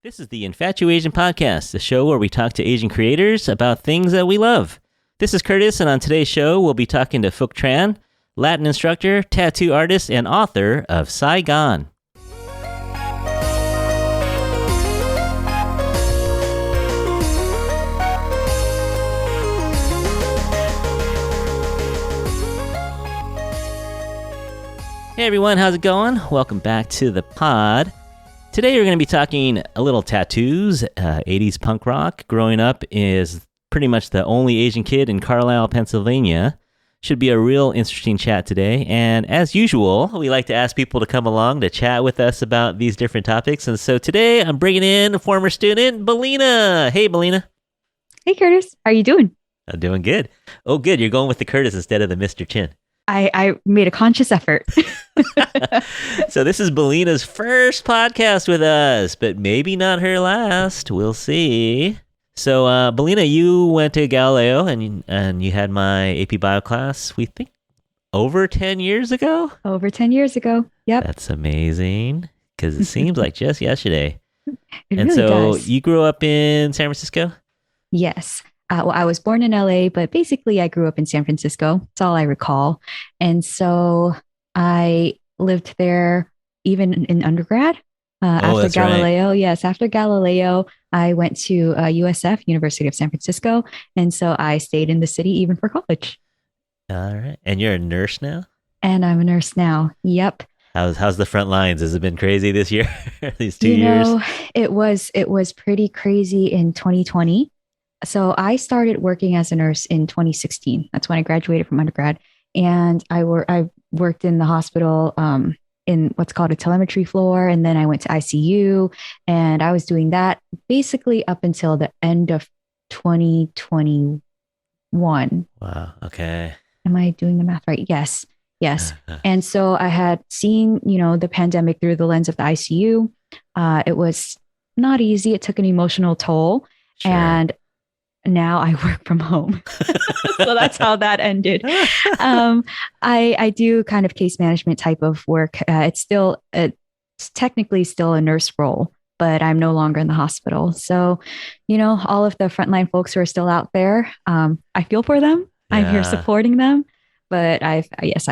This is the Infatuasian podcast, the show where we talk to Asian creators about things that we love. This is Curtis, and on today's show, we'll be talking to Phuc Tran, Latin instructor, tattoo artist, and author of Sigh. Hey everyone, how's it going? Welcome back to the pod. Today we're going to be talking a little tattoos, 80s punk rock. Growing up is pretty much the only Asian kid in Carlisle, Pennsylvania. Should be a real interesting chat today. And as usual, we like to ask people to come along to chat with us about these different topics. And so today I'm bringing in a former student, Bellina. Hey, Bellina. Hey, Curtis. How are you doing? I'm doing good. Oh, good. You're going with the Curtis instead of the Mr. Chin. I made a conscious effort. So this is Bellina's first podcast with us, but maybe not her last. We'll see. So Bellina, you went to Galileo and you had my AP Bio class, we think, over 10 years ago? Over 10 years ago. Yep. That's amazing, because it seems like just yesterday. It and really so does. you grew up in San Francisco? Yes. Well, I was born in LA, but basically I grew up in San Francisco. That's all I recall. And so I lived there even in undergrad. After Galileo. Right. Yes, after Galileo, I went to USF, University of San Francisco. And so I stayed in the city even for college. All right. And you're a nurse now? And I'm a nurse now. Yep. How's the front lines? Has it been crazy this year? These 2 years? It was pretty crazy in 2020. So I started working as a nurse in 2016. That's when I graduated from undergrad. And I worked in the hospital in what's called a telemetry floor. And then I went to ICU, and I was doing that basically up until the end of 2021. Wow. Okay. Am I doing the math right? Yes. And so I had seen, the pandemic through the lens of the ICU. It was not easy. It took an emotional toll. Sure. And now I work from home. So that's how that ended. I do kind of case management type of work. It's technically still a nurse role, but I'm no longer in the hospital. So, all of the frontline folks who are still out there, I feel for them. Yeah. I'm here supporting them. But I've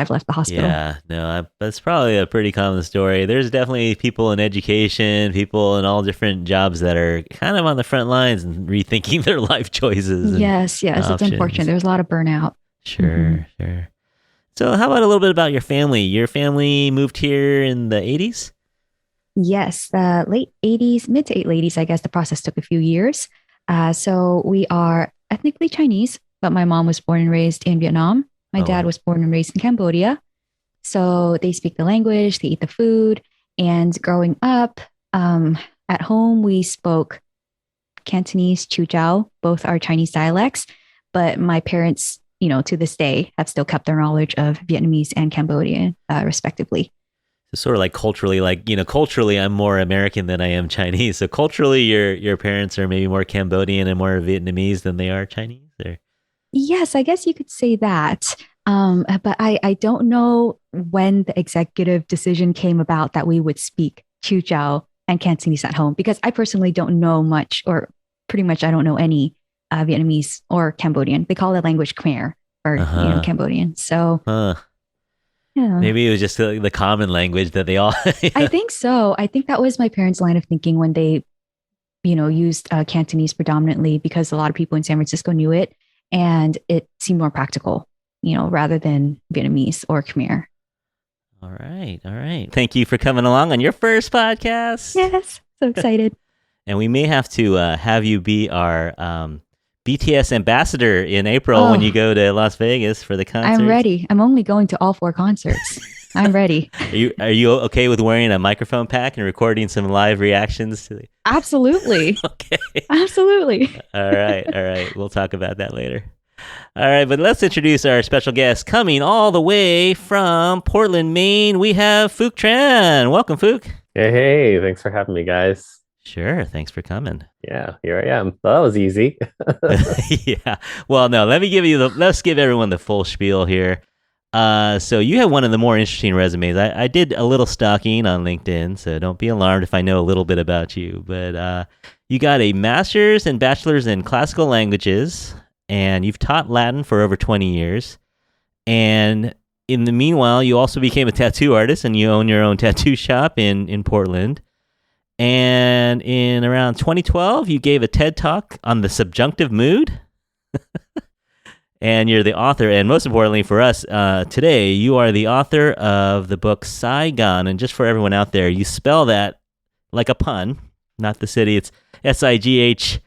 left the hospital. Yeah, no, that's probably a pretty common story. There's definitely people in education, people in all different jobs that are kind of on the front lines and rethinking their life choices. Yes, it's unfortunate. There's a lot of burnout. Sure. So how about a little bit about your family? Your family moved here in the 80s? Yes, the late 80s, mid to late 80s, I guess the process took a few years. So we are ethnically Chinese, but my mom was born and raised in Vietnam. My dad was born and raised in Cambodia. So they speak the language, they eat the food. And growing up, at home, we spoke Cantonese, Chuzhou, both are Chinese dialects. But my parents, to this day, have still kept their knowledge of Vietnamese and Cambodian, respectively. So sort of like culturally, culturally, I'm more American than I am Chinese. So culturally, your parents are maybe more Cambodian and more Vietnamese than they are Chinese, or? Yes, I guess you could say that. But I don't know when the executive decision came about that we would speak Chuzhou and Cantonese at home, because I personally don't know much, or pretty much I don't know any Vietnamese or Cambodian. They call the language Khmer, or Cambodian. So yeah. Maybe it was just the common language that they all. I think so. I think that was my parents' line of thinking when they, used Cantonese predominantly, because a lot of people in San Francisco knew it. And it seemed more practical, rather than Vietnamese or Khmer. All right. Thank you for coming along on your first podcast. Yes, so excited. And we may have to have you be our BTS ambassador in April when you go to Las Vegas for the concert. I'm ready. I'm only going to all 4 concerts. I'm ready. Are you okay with wearing a microphone pack and recording some live reactions to Absolutely. Okay. Absolutely. All right. We'll talk about that later. All right, but let's introduce our special guest coming all the way from Portland, Maine. We have Phuc Tran. Welcome, Phuc. Hey, thanks for having me, guys. Sure, thanks for coming. Yeah, here I am. Well, that was easy. Yeah. Well, no, let's give everyone the full spiel here. So you have one of the more interesting resumes. I did a little stalking on LinkedIn, so don't be alarmed if I know a little bit about you. But you got a master's and bachelor's in classical languages, and you've taught Latin for over 20 years. And in the meanwhile, you also became a tattoo artist, and you own your own tattoo shop in Portland. And in around 2012, you gave a TED Talk on the subjunctive mood. And you're the author, and most importantly for us today, you are the author of the book Sigh. And just for everyone out there, you spell that like a pun, not the city. It's Sighgone.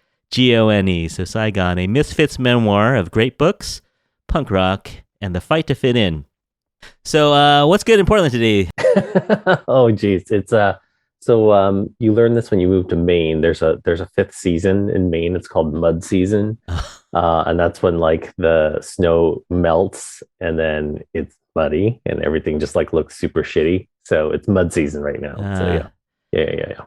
So Sigh, a Misfit's memoir of great books, punk rock, and the fight to fit in. So what's good in Portland today? Oh, geez. It's so you learn this when you move to Maine. There's a fifth season in Maine. It's called mud season. And that's when like the snow melts and then it's muddy and everything just like looks super shitty. So it's mud season right now. So yeah.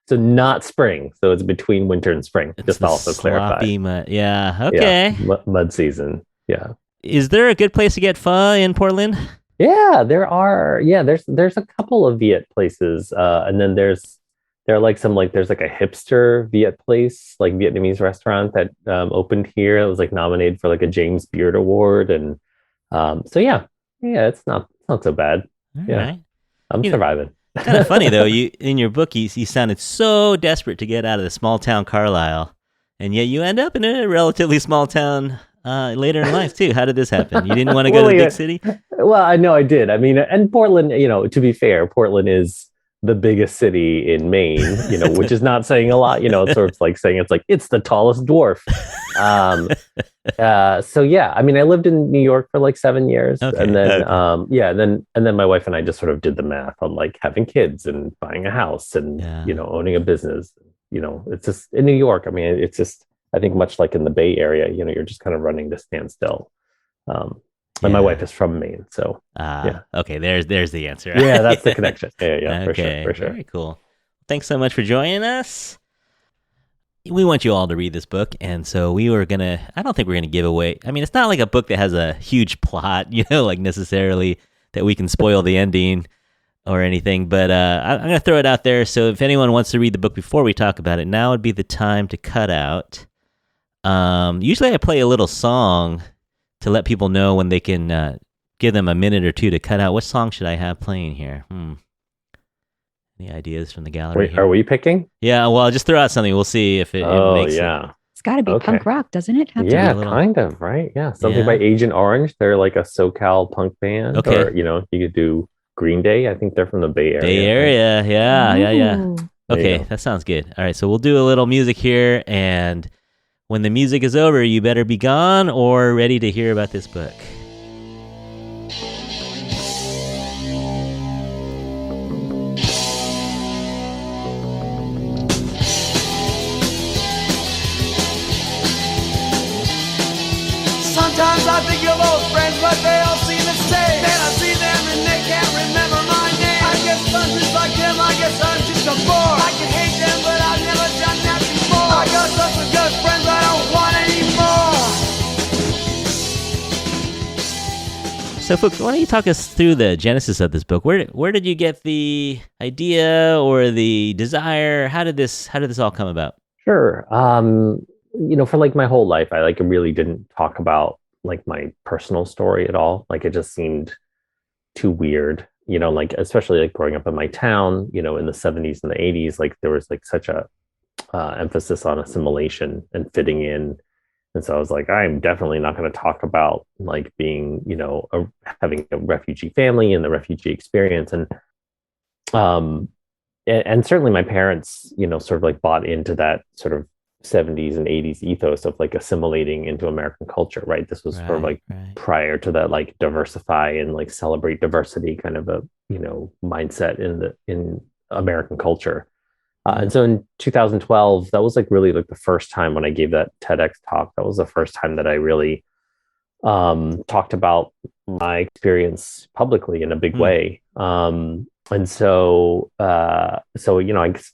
So not spring. So it's between winter and spring. Just to also clarify. Mud. Yeah. Okay. Yeah, mud season. Yeah. Is there a good place to get pho in Portland? Yeah, there are. Yeah, there's a couple of Viet places, and then there's a hipster Viet place, like Vietnamese restaurant that opened here. It was like nominated for like a James Beard Award, and so yeah, it's not so bad. All yeah, right. I'm surviving. Kind of funny though. You in your book, you sounded so desperate to get out of the small town Carlisle, and yet you end up in a relatively small town later in life too. How did this happen? You didn't want to go to the big city? Well, I know I did. I mean, and Portland, to be fair, Portland is the biggest city in Maine, which is not saying a lot. It's sort of like saying it's the tallest dwarf. So yeah, I mean, I lived in New York for like 7 years, and then and then my wife and I just sort of did the math on like having kids and buying a house and owning a business. It's just in New York. I mean, it's just, I think much like in the Bay Area, you're just kind of running to stand still. And my wife is from Maine, so yeah. Okay, there's the answer. Yeah, that's the connection. Yeah, okay, for sure. Very cool. Thanks so much for joining us. We want you all to read this book, and so I don't think we're gonna give away. I mean, it's not like a book that has a huge plot, like necessarily that we can spoil the ending or anything, but I'm gonna throw it out there. So if anyone wants to read the book before we talk about it, now would be the time to cut out. Usually I play a little song to let people know when they can give them a minute or two to cut out. What song should I have playing here? Any ideas from the gallery? Wait, are we picking? Yeah, well, I'll just throw out something. We'll see if it makes it. It's got to be punk rock, doesn't it? Yeah, kind of, right? Yeah, something by Agent Orange. They're like a SoCal punk band. Okay. Or, you could do Green Day. I think they're from the Bay Area. Bay Area, yeah. Ooh. Okay, that sounds good. All right, so we'll do a little music here, and when the music is over, you better be gone or ready to hear about this book. Sometimes I think of old friends, but they all seem the same. Then I see them and they can't remember my name. I guess I'm just like them, I guess I'm just a bore. I can hate them, but I've never done that before. I got lots of good friends, I don't want any more. So, Phuc, why don't you talk us through the genesis of this book? Where did you get the idea or the desire? How did this all come about? Sure. For like my whole life, I like really didn't talk about like my personal story at all. Like it just seemed too weird, like especially like growing up in my town, in the 70s and the 80s, like there was like such a emphasis on assimilation and fitting in. And so I was like, I'm definitely not going to talk about like being, having a refugee family and the refugee experience. And certainly my parents, sort of like bought into that sort of 70s and 80s ethos of like assimilating into American culture, right? This was sort of like prior to that, like diversify and like celebrate diversity kind of a, mindset in American culture. And so in 2012, that was like really like the first time when I gave that TEDx talk. That was the first time that I really talked about my experience publicly in a big way. And so I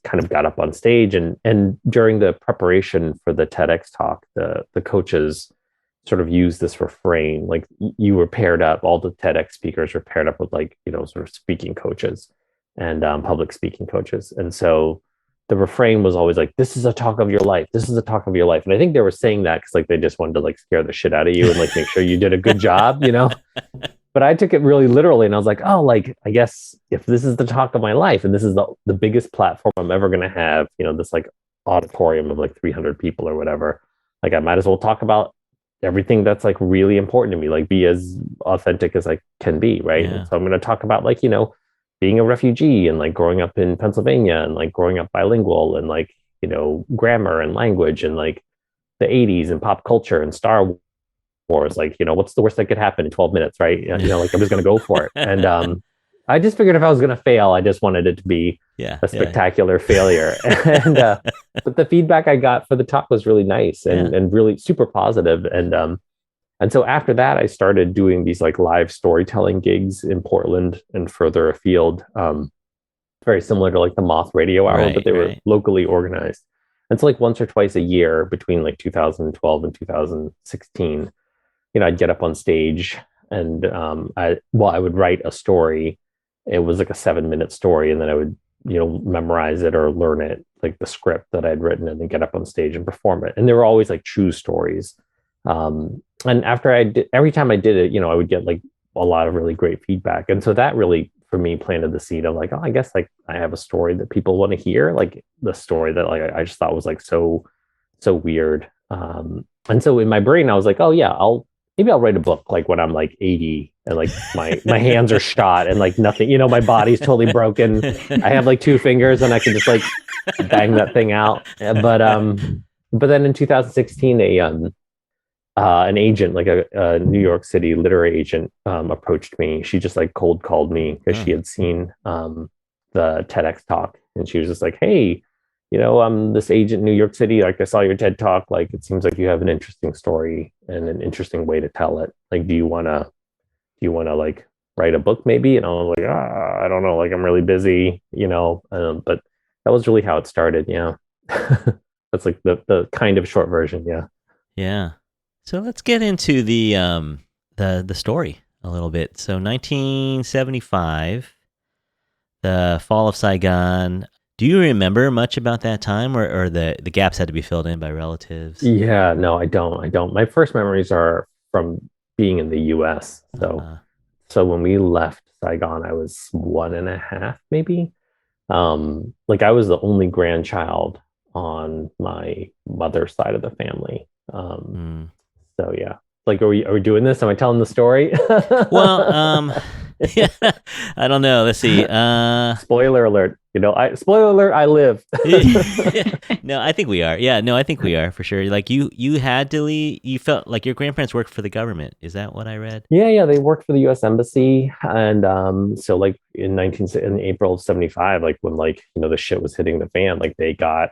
kind of got up on stage and during the preparation for the TEDx talk, the coaches sort of use this refrain. Like you were paired up, all the TEDx speakers were paired up with like, sort of speaking coaches and public speaking coaches. And so the refrain was always like, this is a talk of your life. This is a talk of your life. And I think they were saying that because like they just wanted to like scare the shit out of you and like make sure you did a good job, But I took it really literally and I was like, oh, like, I guess if this is the talk of my life and this is the biggest platform I'm ever going to have, this like auditorium of like 300 people or whatever, like I might as well talk about everything that's like really important to me, like be as authentic as I can be. Right. Yeah. So I'm going to talk about like, being a refugee and like growing up in Pennsylvania and like growing up bilingual and like, grammar and language and like the 80s and pop culture and Star Wars. Like, what's the worst that could happen in 12 minutes, right? Like I'm just going to go for it. And I just figured if I was going to fail, I just wanted it to be a spectacular failure. And but the feedback I got for the talk was really nice and really super positive. And so after that, I started doing these like live storytelling gigs in Portland and further afield, very similar to like the Moth Radio Hour, but they were locally organized. And so like once or twice a year between like 2012 and 2016, I'd get up on stage and I would write a story. It was like a 7-minute story, and then I would, memorize it or learn it, like the script that I'd written, and then get up on stage and perform it. And they were always like true stories. And after every time I did it, I would get like a lot of really great feedback. And so that really, for me, planted the seed of like, oh, I guess like I have a story that people want to hear, like the story that like I just thought was like so weird. And so in my brain, I was like, oh yeah, maybe I'll write a book like when I'm like 80 and like my hands are shot and like nothing, my body's totally broken. I have like 2 fingers and I can just like bang that thing out. But then in 2016, an agent, like a New York City literary agent, approached me. She just like cold called me because she had seen the TEDx talk, and she was just like, hey, I'm this agent in New York City. Like I saw your TED talk. Like it seems like you have an interesting story and an interesting way to tell it. Like, do you want to like write a book maybe? And I was like, I don't know. Like I'm really busy, but that was really how it started. Yeah. That's like the kind of short version. Yeah. Yeah. So let's get into the story a little bit. So 1975, the fall of Saigon. Do you remember much about that time, or the gaps had to be filled in by relatives? Yeah, no, I don't. My first memories are from being in the U.S. So when we left Saigon, I was 1.5, maybe. Like I was the only grandchild on my mother's side of the family. So yeah, like are we doing this? Am I telling the story? Well, yeah, I don't know. Let's see. Spoiler alert. Spoiler alert. I live. No, I think we are. Yeah, no, I think we are for sure. Like you had to leave. You felt like your grandparents worked for the government. Is that what I read? Yeah, they worked for the U.S. Embassy, and so like in April of 75, like when like the shit was hitting the fan, like they got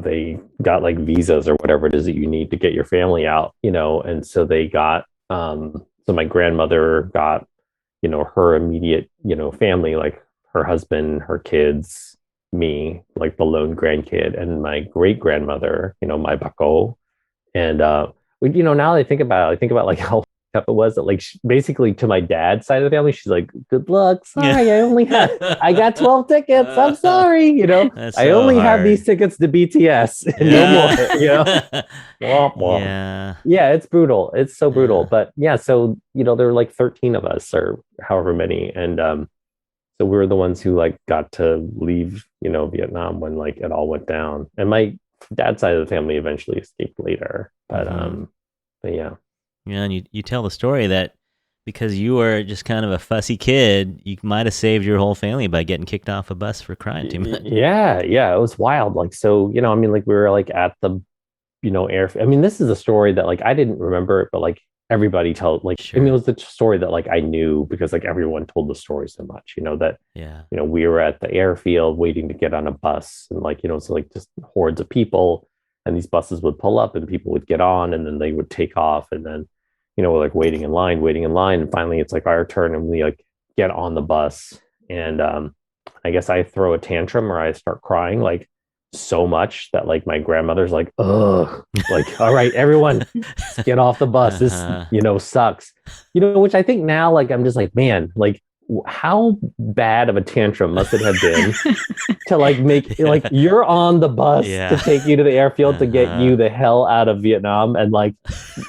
they got like visas or whatever it is that you need to get your family out, and so they got so my grandmother got her immediate family, like her husband, her kids, me, like the lone grandkid, and my great grandmother, my bako. And now that I think about like how tough it was that like basically to my dad's side of the family, she's like, good luck, sorry, I got 12 tickets, I'm sorry, That's I only have these tickets to BTS. No more. Womp womp. Yeah, it's brutal, it's so brutal. But yeah, so there were like 13 of us or however many, and so we were the ones who like got to leave Vietnam when like it all went down, and my dad's side of the family eventually escaped later. But yeah. Yeah, and you tell the story that because you were just kind of a fussy kid, you might have saved your whole family by getting kicked off a bus for crying too much. Yeah, it was wild. Like, so, like we were like at the, air. I mean, this is a story that like I didn't remember it, but like everybody told, like, sure. I mean, it was the story that like I knew because like everyone told the story so much, that, we were at the airfield waiting to get on a bus, and like, so like just hordes of people, and these buses would pull up and people would get on, and then they would take off, and then we're like waiting in line, and finally it's like our turn, and we like get on the bus, and I guess I throw a tantrum or I start crying, like so much that like my grandmother's like, ugh, like, all right, everyone, get off the bus. This, sucks. Which I think now, like, I'm just like, man, like, how bad of a tantrum must it have been to like make like you're on the bus to take you to the airfield to get you the hell out of Vietnam, and like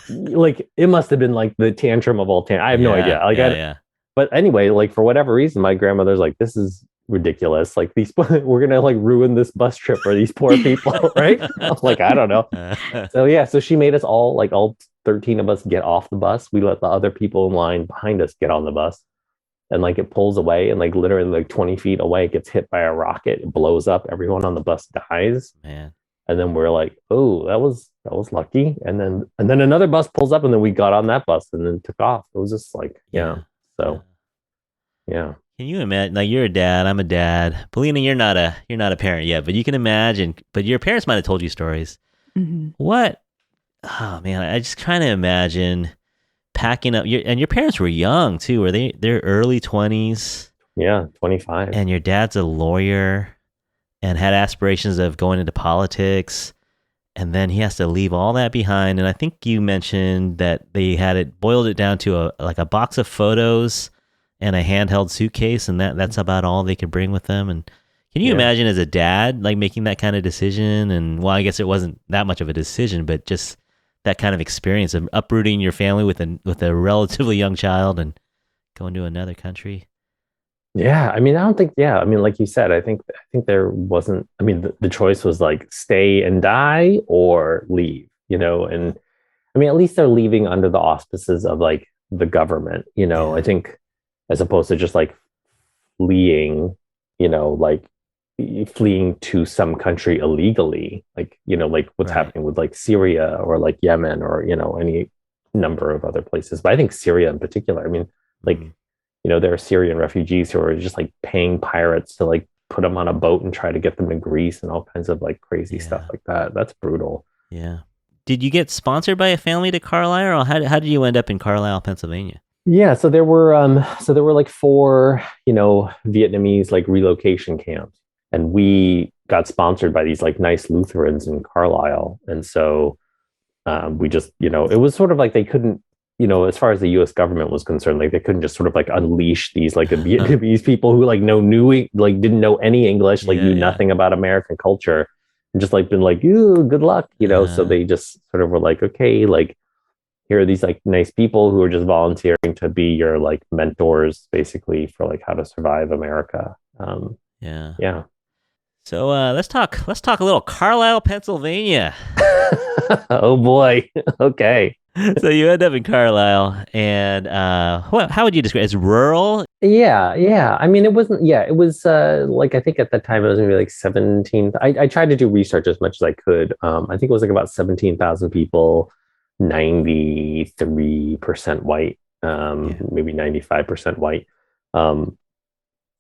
it must have been like the tantrum of all I have no idea. Like, but anyway, like for whatever reason, my grandmother's like, this is ridiculous. Like we're gonna like ruin this bus trip for these poor people, right? I'm like, I don't know. So she made us all 13 of us get off the bus. We let the other people in line behind us get on the bus. And like it pulls away, and like literally like 20 feet away, it gets hit by a rocket. It blows up. Everyone on the bus dies. Man. And then we're like, oh, that was lucky. And then another bus pulls up, and then we got on that bus and then took off. It was just like, So, yeah. Can you imagine? Like, you're a dad. I'm a dad. Bellina, you're not a parent yet, but you can imagine. But your parents might have told you stories. Mm-hmm. What? Oh man, I just trying to imagine packing up. Your parents were young too. Were they? They're early 20s. Yeah, 25. And your dad's a lawyer, and had aspirations of going into politics. And then he has to leave all that behind. And I think you mentioned that they had boiled it down to a box of photos and a handheld suitcase, and that's about all they could bring with them. And can you imagine as a dad, like making that kind of decision? And well, I guess it wasn't that much of a decision, but just that kind of experience of uprooting your family with a relatively young child and going to another country. Yeah, I mean, I don't think. Yeah, I mean, like you said, I think there wasn't. I mean, the choice was like stay and die or leave. And I mean, at least they're leaving under the auspices of like the government. I think, as opposed to just like fleeing, like fleeing to some country illegally, like like what's happening with like Syria or like Yemen or any number of other places. But I think Syria in particular. I mean, like. There are Syrian refugees who are just like paying pirates to like put them on a boat and try to get them to Greece and all kinds of like crazy stuff like that. That's brutal. Yeah. Did you get sponsored by a family to Carlisle, or how did you end up in Carlisle, Pennsylvania? Yeah. So there were like 4, Vietnamese like relocation camps, and we got sponsored by these like nice Lutherans in Carlisle. And so we just, it was sort of like they couldn't, as far as the U.S. government was concerned, like they couldn't just sort of like unleash these like Vietnamese people who like didn't know any English, like knew nothing about American culture, and just like been like, "Ooh, good luck," So they just sort of were like, "Okay, like here are these like nice people who are just volunteering to be your like mentors, basically for like how to survive America." Yeah. So let's talk a little Carlisle, Pennsylvania. Oh boy. Okay. So you end up in Carlisle, and how would you describe it? It's rural? Yeah. I mean, it wasn't. Yeah, it was like I think at that time it was maybe like 17. I tried to do research as much as I could. I think it was like about 17,000 people, 93% white, maybe 95% white. So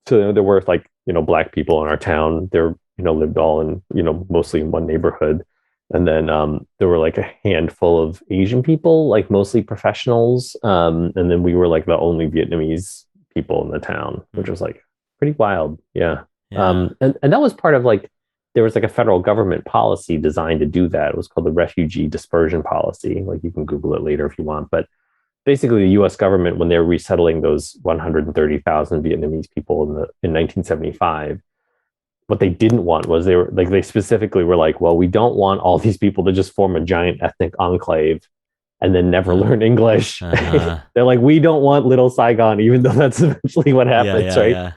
there were like black people in our town. There lived all in mostly in one neighborhood. And then there were like a handful of Asian people, like mostly professionals. And then we were like the only Vietnamese people in the town, which was like pretty wild. Yeah. And that was part of like, there was like a federal government policy designed to do that. It was called the Refugee Dispersion Policy. Like you can Google it later if you want. But basically the US government, when they were resettling those 130,000 Vietnamese people in 1975, what they didn't want was they specifically were like, well, we don't want all these people to just form a giant ethnic enclave and then never learn English. They're like, we don't want little Saigon, even though that's eventually what happens, right? Yeah.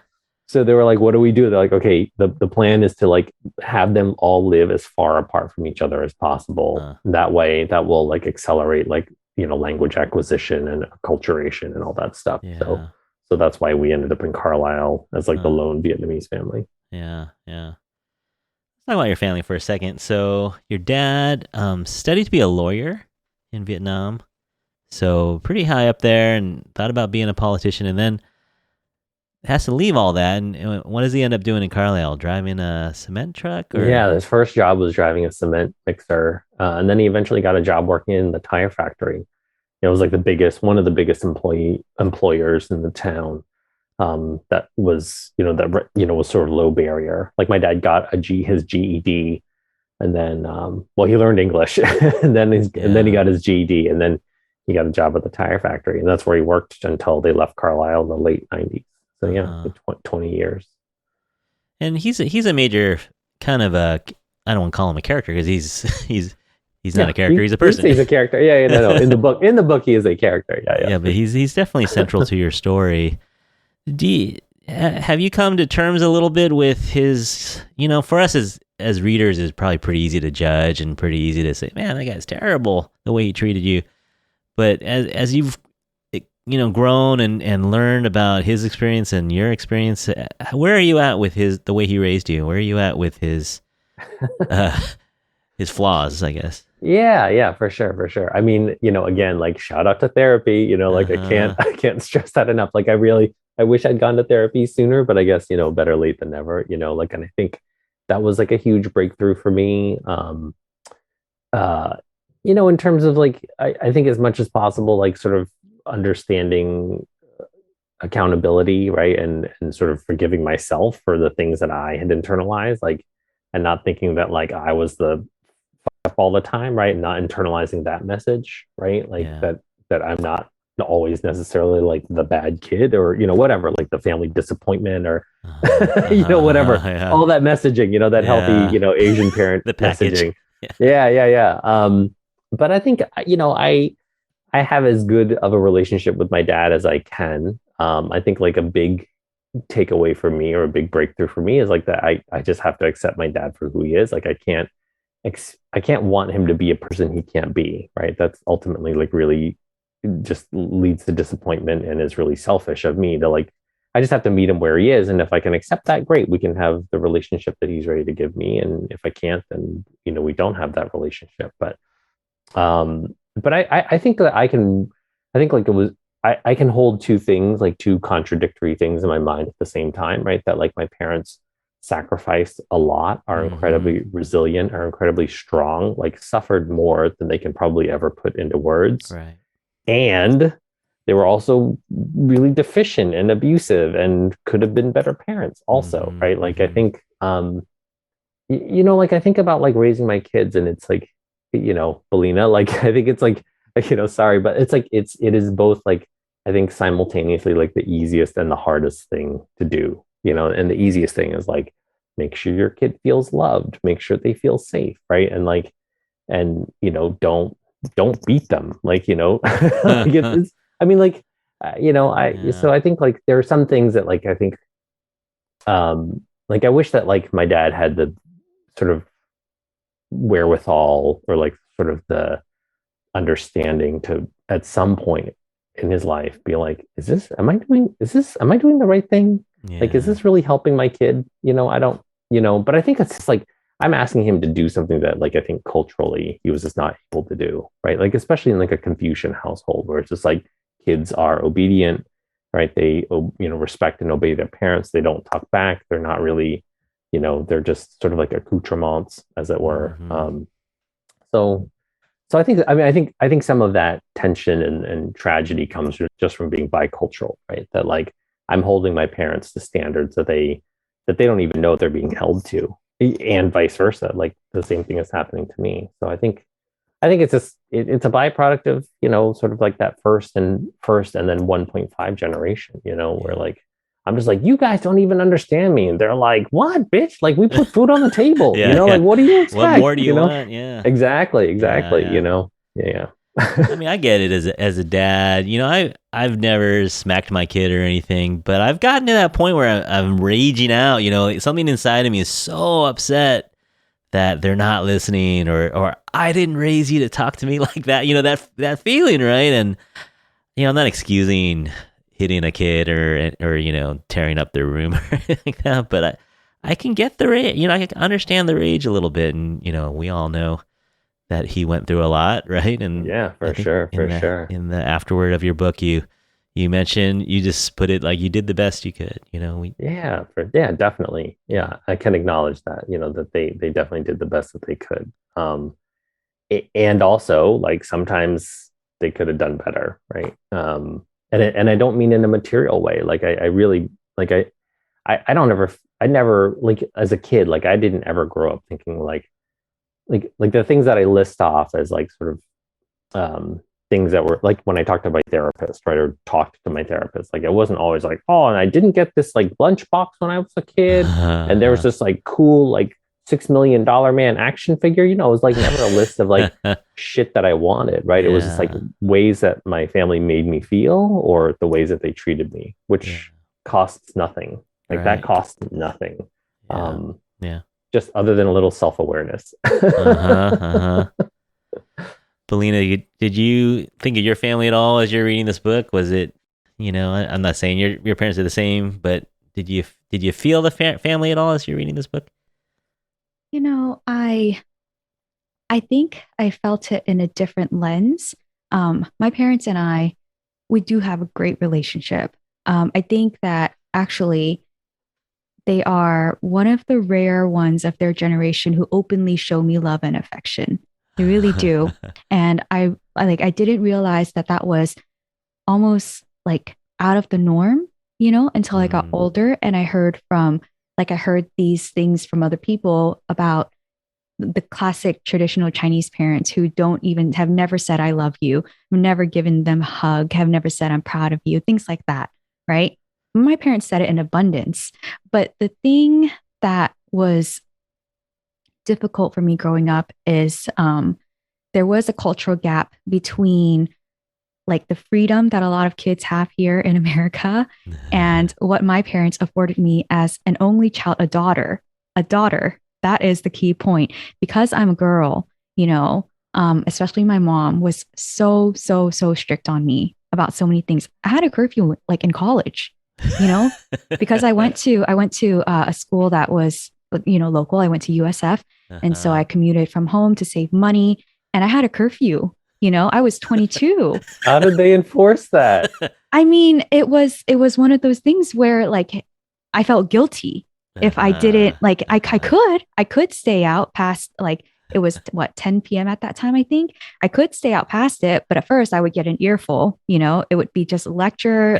So they were like, what do we do? They're like, okay, the plan is to like have them all live as far apart from each other as possible. That way that will like accelerate like, language acquisition and acculturation and all that stuff. Yeah. So that's why we ended up in Carlisle as like the lone Vietnamese family. Yeah. Let's talk about your family for a second. So your dad studied to be a lawyer in Vietnam, so pretty high up there, and thought about being a politician, and then has to leave all that. And what does he end up doing in Carlisle? Driving a cement truck? Or? Yeah, his first job was driving a cement mixer, and then he eventually got a job working in the tire factory. It was like one of the biggest employers in the town. that was, was sort of low barrier. Like my dad got his GED, and then, he learned English, and then he got his GED, and then he got a job at the tire factory, and that's where he worked until they left Carlisle in the late 90s. So 20 years. And he's a major kind of I don't want to call him a character because he's not a character. He's a person. He's a character. Yeah, no. In the book, he is a character. Yeah. Yeah, but he's definitely central to your story. Have you come to terms a little bit with his? For us as readers, it's probably pretty easy to judge and pretty easy to say, "Man, that guy's terrible the way he treated you." But as you've grown and learned about his experience and your experience, where are you at with the way he raised you? Where are you at with his flaws, I guess? Yeah, for sure. I mean, again, like shout out to therapy, like I can't stress that enough. Like I wish I'd gone to therapy sooner, but I guess, better late than never, and I think that was like a huge breakthrough for me. In terms of like, I think as much as possible, like sort of understanding accountability, right? And sort of forgiving myself for the things that I had internalized, like, and not thinking that like I was the fuck up all the time, right? Not internalizing that message, right? Like that I'm not always necessarily like the bad kid or, whatever, like the family disappointment or, whatever, all that messaging, that healthy, Asian parent the messaging. Yeah. But I think, I have as good of a relationship with my dad as I can. I think like a big takeaway for me or a big breakthrough for me is like that I just have to accept my dad for who he is. Like I can't want him to be a person he can't be, right? That's ultimately like really just leads to disappointment and is really selfish of me to like, I just have to meet him where he is. And if I can accept that, great, we can have the relationship that he's ready to give me. And if I can't, then, we don't have that relationship. But I think that I think like I can hold two contradictory things in my mind at the same time, right? That like my parents sacrificed a lot, are incredibly resilient, are incredibly strong, like suffered more than they can probably ever put into words. Right. And they were also really deficient and abusive and could have been better parents also, right? Like I think, like I think about like raising my kids and it's like, Bellina, like I think it's like, sorry, but it's like, it is both like, I think simultaneously like the easiest and the hardest thing to do, and the easiest thing is like, make sure your kid feels loved, make sure they feel safe. Right. And like, don't beat them. Like, like I mean, like, so I think like there are some things that like, I think, like I wish that like my dad had the sort of wherewithal or like sort of the understanding to at some point in his life be like, am I doing the right thing? Like, is this really helping my kid? I don't, but I think it's just like, I'm asking him to do something that like, I think culturally he was just not able to do, right? Like, especially in like a Confucian household where it's just like kids are obedient, right? They, respect and obey their parents. They don't talk back. They're not really, they're just sort of like accoutrements as it were. So I think some of that tension and tragedy comes just from being bicultural, right? That like I'm holding my parents to standards that they don't even know they're being held to, and vice versa. Like the same thing is happening to me. So I think it's just it's a byproduct of sort of like that first and then 1.5 generation. Where like I'm just like, you guys don't even understand me, and they're like, what, bitch? Like we put food on the table. Like what do you expect? What more do you want? Yeah, exactly. Yeah. I mean, I get it as a dad. I've never smacked my kid or anything, but I've gotten to that point where I'm raging out. Something inside of me is so upset that they're not listening, or I didn't raise you to talk to me like that. That feeling, right? And I'm not excusing hitting a kid or tearing up their room or anything like that, but I can get the rage. I can understand the rage a little bit, and we all know that he went through a lot, right? And yeah, for sure. In the afterword of your book, you mentioned, you just put it like you did the best you could. Definitely. Yeah, I can acknowledge that. That they definitely did the best that they could. And also, like sometimes they could have done better, right? and I don't mean in a material way. Like I really like I don't ever I never like as a kid, like I didn't ever grow up thinking like the things that I list off as like sort of things that were like when I talked to my therapist, right, or talked to my therapist, like it wasn't always like, oh, and I didn't get this like lunchbox when I was a kid, and there was this like cool like $6 million man action figure. You know, it was like never a list of like shit that I wanted, right? It was just like ways that my family made me feel or the ways that they treated me, which costs nothing. Like that costs nothing. Just other than a little self-awareness. Bellina, did you think of your family at all as you're reading this book? Was it, you know, I'm not saying your parents are the same, but did you feel the family at all as you're reading this book? You know, I think I felt it in a different lens. My parents and I, we do have a great relationship. I think that actually they are one of the rare ones of their generation who openly show me love and affection. They really do. And I didn't realize that was almost like out of the norm, you know, until I got older and I heard these things from other people about the classic traditional Chinese parents who have never said, I love you, have never given them a hug, have never said, I'm proud of you, things like that. Right. My parents said it in abundance. But the thing that was difficult for me growing up is there was a cultural gap between like the freedom that a lot of kids have here in America and what my parents afforded me as an only child, a daughter. That is the key point. Because I'm a girl, you know, especially my mom was so strict on me about so many things. I had a curfew like in college, you know, because I went to a school that was, you know, local. I went to USF. And so I commuted from home to save money and I had a curfew, you know, I was 22. How did they enforce that? I mean, it was one of those things where like, I felt guilty if I didn't like, I could stay out past like, it was 10 p.m. at that time, I think. I could stay out past it, but at first I would get an earful, you know, it would be just lecture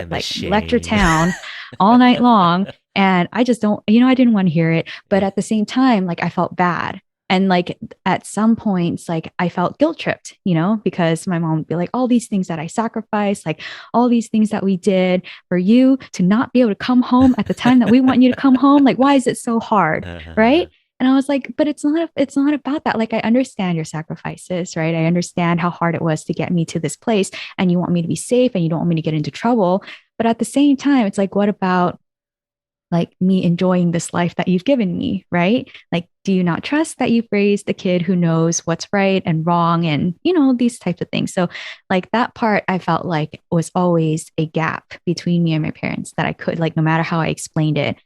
town all night long. And I just don't, you know, I didn't want to hear it. But at the same time, like I felt bad. And like at some points, like I felt guilt tripped, you know, because my mom would be like, all these things that I sacrificed, like all these things that we did for you to not be able to come home at the time that we want you to come home. Like, why is it so hard? Right. And I was like, but it's not about that. Like, I understand your sacrifices, right? I understand how hard it was to get me to this place and you want me to be safe and you don't want me to get into trouble. But at the same time, it's like, what about like me enjoying this life that you've given me, right? Like, do you not trust that you've raised a kid who knows what's right and wrong and, you know, these types of things. So like that part, I felt like was always a gap between me and my parents that I could like, no matter how I explained it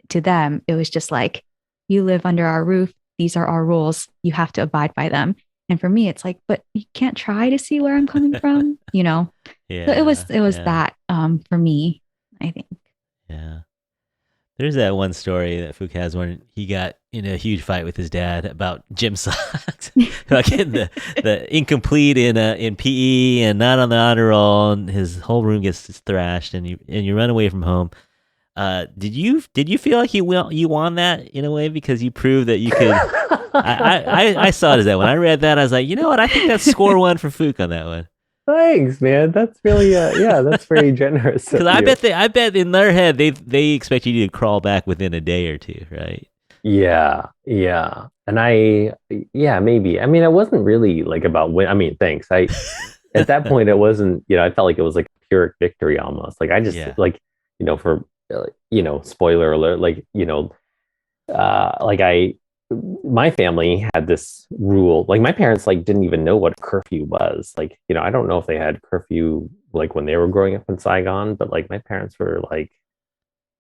to them, it was just like, you live under our roof. These are our rules. You have to abide by them. And for me, it's like, but you can't try to see where I'm coming from, you know? Yeah, so it was that for me, I think. Yeah. There's that one story that Phuc has when he got in a huge fight with his dad about gym socks, about getting the incomplete in PE and not on the honor roll, and his whole room gets thrashed, and you run away from home. Did you feel like you won that in a way because you proved that you could? I saw it as that when I read that, I was like, you know what? I think that's score one for Phuc on that one. Thanks, man. That's really that's very generous. Because I bet in their head they expect you to crawl back within a day or two, right? Yeah. And maybe. I mean, it wasn't really like about win. I mean, thanks. At that point it wasn't. You know, I felt like it was like a Pyrrhic victory almost. Like I just like, you know, for you know, spoiler alert. Like, you know, my family had this rule. Like my parents like didn't even know what curfew was. Like, you know, I don't know if they had curfew like when they were growing up in Saigon, but like my parents were like,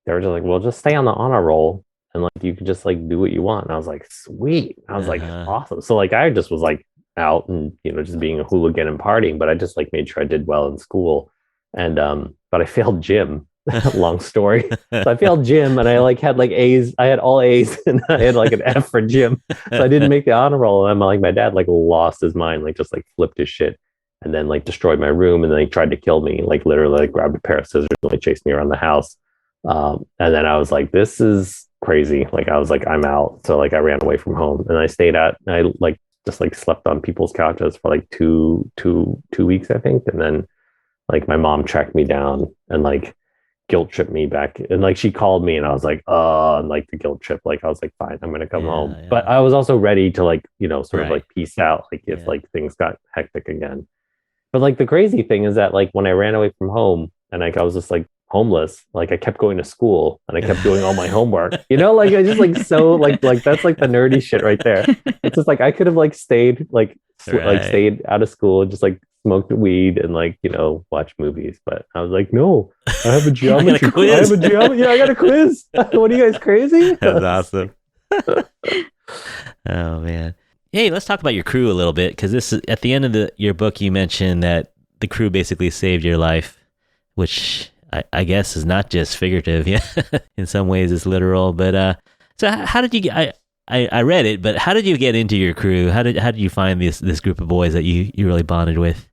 they were just like, well, just stay on the honor roll and like you can just like do what you want. And I was like, sweet. I was like, awesome. So like I just was like out and, you know, just being a hooligan and partying, but I just like made sure I did well in school. And but I failed gym. Long story. So I failed gym and I like had like A's. I had all A's and I had like an F for gym. So I didn't make the honor roll. And I'm like, my dad like lost his mind, like just like flipped his shit. and then like destroyed my room, and then they tried to kill me, like literally like grabbed a pair of scissors and like chased me around the house. And then I was like, this is crazy. Like I was like, I'm out. So like I ran away from home, and I like just like slept on people's couches for like two weeks, I think. And then like my mom tracked me down and like guilt tripped me back, and like she called me, and I was like, and like the guilt trip, like I was like, fine, I'm gonna come home. Yeah. But I was also ready to like, you know, sort of like peace out, like if like things got hectic again. But like the crazy thing is that like when I ran away from home and like I was just like homeless, like I kept going to school and I kept doing all my homework, you know, like I just like, so like that's like the nerdy shit right there. It's just like I could have like stayed like like stayed out of school and just like smoked weed and like, you know, watch movies. But I was like, no, I have a geometry quiz. Yeah, I got a quiz. What are you guys, crazy? That's awesome. Oh man. Hey, let's talk about your crew a little bit, because this is at the end of your book. You mentioned that the crew basically saved your life, which I guess is not just figurative. Yeah, in some ways it's literal. But so how did you get? I read it, but how did you get into your crew? How did you find this group of boys that you really bonded with?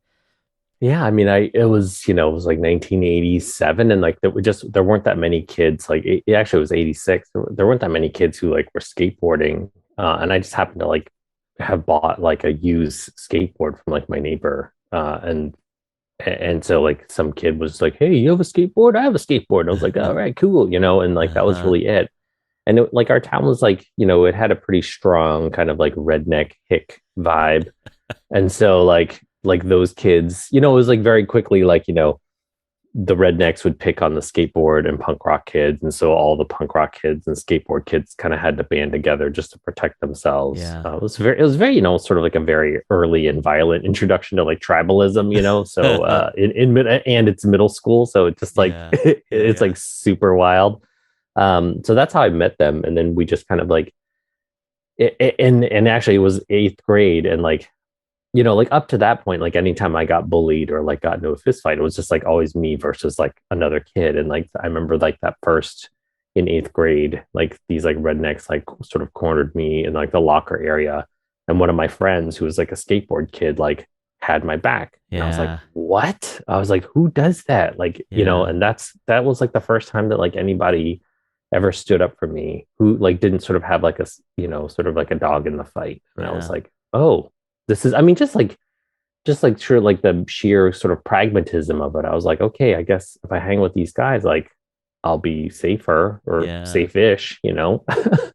Yeah, I mean, it was like 1987, and like there weren't that many kids. Like it actually was 86. There weren't that many kids who like were skateboarding, and I just happened to like have bought like a used skateboard from like my neighbor, and so like some kid was like, hey, you have a skateboard? I have a skateboard. And I was like, all right, cool, you know, and like that was really it. And it, like our town was like, you know, it had a pretty strong kind of like redneck hick vibe, and so like those kids, you know, it was like very quickly like, you know, the rednecks would pick on the skateboard and punk rock kids, and so all the punk rock kids and skateboard kids kind of had to band together just to protect themselves. It was very, you know, sort of like a very early and violent introduction to like tribalism, you know. So and it's middle school, so it's just like it's like super wild. So that's how I met them, and then we just kind of like and actually it was 8th grade, and like, you know, like up to that point, like anytime I got bullied or like got into a fist fight, it was just like always me versus like another kid. And like I remember like that first in 8th grade, like these like rednecks like sort of cornered me in like the locker area, and one of my friends who was like a skateboard kid like had my back. And I was like, what? I was like, who does that? Like, you know, and that was like the first time that like anybody ever stood up for me who like didn't sort of have like a, you know, sort of like a dog in the fight. And I was like, oh, this is, I mean, just like sure, like the sheer sort of pragmatism of it. I was like, okay, I guess if I hang with these guys, like I'll be safer or safe-ish, you know?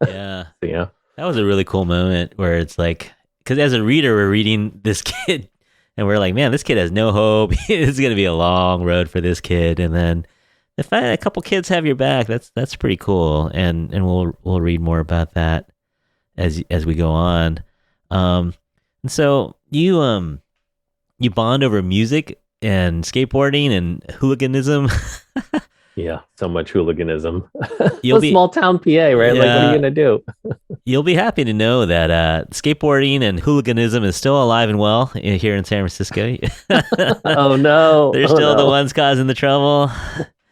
Yeah. So, yeah. That was a really cool moment where it's like, because as a reader, we're reading this kid and we're like, man, this kid has no hope. It's going to be a long road for this kid. And then if a couple kids have your back, that's pretty cool. And we'll read more about that as we go on. And so you bond over music and skateboarding and hooliganism. Yeah, so much hooliganism. You'll be small town PA, right? Like, what are you gonna do? You'll be happy to know that skateboarding and hooliganism is still alive and well here in San Francisco. Oh no, they're still the ones causing the trouble.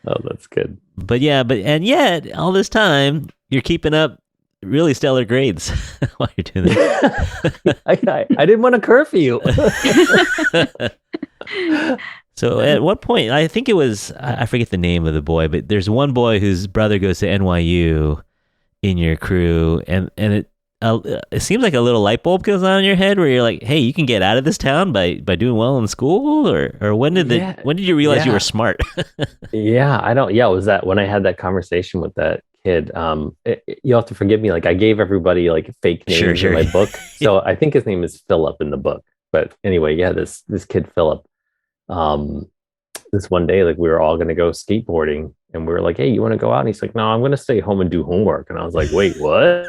Oh, that's good. But and yet all this time you're keeping up really stellar grades while you're doing this. I didn't want to curfew. So at what point, I think it was, I forget the name of the boy, but there's one boy whose brother goes to NYU in your crew, and it seems like a little light bulb goes on in your head where you're like, hey, you can get out of this town by doing well in school, or when did you realize you were smart? It was that when I had that conversation with that kid. You have to forgive me, like I gave everybody like fake names in my book, so I think his name is Philip in the book. But anyway, this kid Philip, this one day, like we were all going to go skateboarding, and we were like, hey, you want to go out? And he's like, no, I'm going to stay home and do homework. And I was like, wait, what?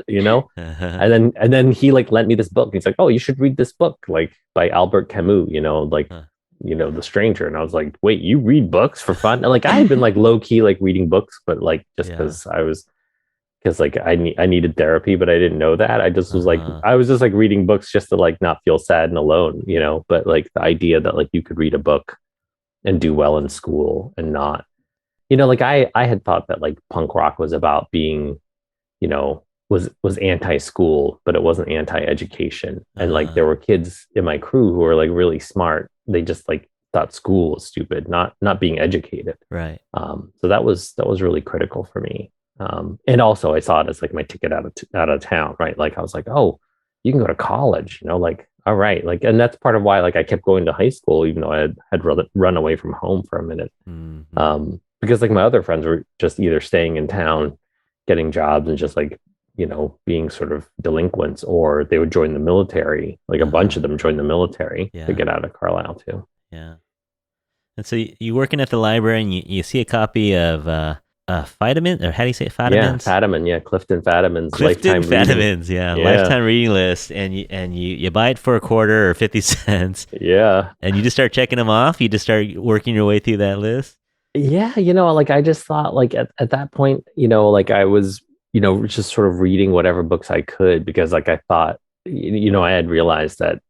You know? And then he like lent me this book. He's like, oh, you should read this book, like by Albert Camus, you know, like you know, The Stranger. And I was like, wait, you read books for fun? And like I had been like low key like reading books, but like just because like I needed therapy, but I didn't know that. I just was like, I was just like reading books just to like not feel sad and alone, you know. But like the idea that like you could read a book and do well in school and not, you know, like I had thought that like punk rock was about being, you know, was anti-school, but it wasn't anti-education. And like there were kids in my crew who were like really smart. They just like thought school was stupid, not being educated. Right. So that was really critical for me. And also I saw it as like my ticket out of town, right? Like I was like, oh, you can go to college, you know, like, all right. Like, and that's part of why like I kept going to high school, even though I had run away from home for a minute. Mm-hmm. Because like my other friends were just either staying in town, getting jobs and just like, you know, being sort of delinquents, or they would join the military. Like a bunch of them joined the military to get out of Carlisle too. Yeah. And so you working at the library and you see a copy of Vitamin, or how do you say it? Fatimans? Yeah, Fadiman, yeah, Clifton Fadiman's Lifetime reading. Fatimans, yeah, lifetime reading list, and you buy it for $0.25 or 50 cents. Yeah. And you just start checking them off. You just start working your way through that list. Yeah, you know, like I just thought like at that point, you know, like I was, you know, just sort of reading whatever books I could, because like I thought, you know, I had realized that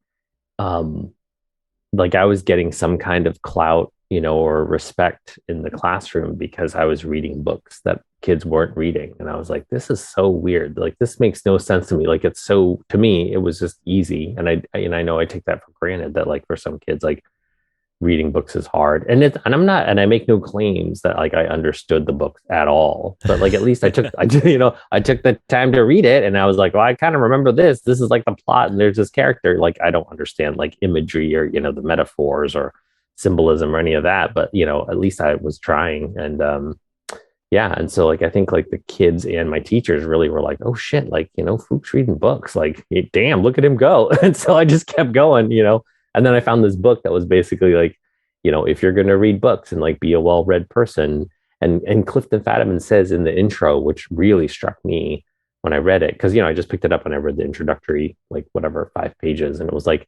like I was getting some kind of clout, you know, or respect in the classroom because I was reading books that kids weren't reading. And I was like, this is so weird. Like, this makes no sense to me. Like, it's so, to me, it was just easy. And I know I take that for granted that like for some kids, like reading books is hard. And I make no claims that like I understood the books at all, but like at least I took the time to read it. And I was like, well, I kind of remember this. This is like the plot and there's this character. Like, I don't understand like imagery or, you know, the metaphors or symbolism or any of that, but you know, at least I was trying. And and so like I think like the kids and my teachers really were like, oh shit, like, you know, Phuc's reading books, like, damn, look at him go. And so I just kept going, you know. And then I found this book that was basically like, you know, if you're going to read books and like be a well-read person, and Clifton Fadiman says in the intro, which really struck me when I read it, because, you know, I just picked it up and I read the introductory, like whatever, 5 pages, and it was like,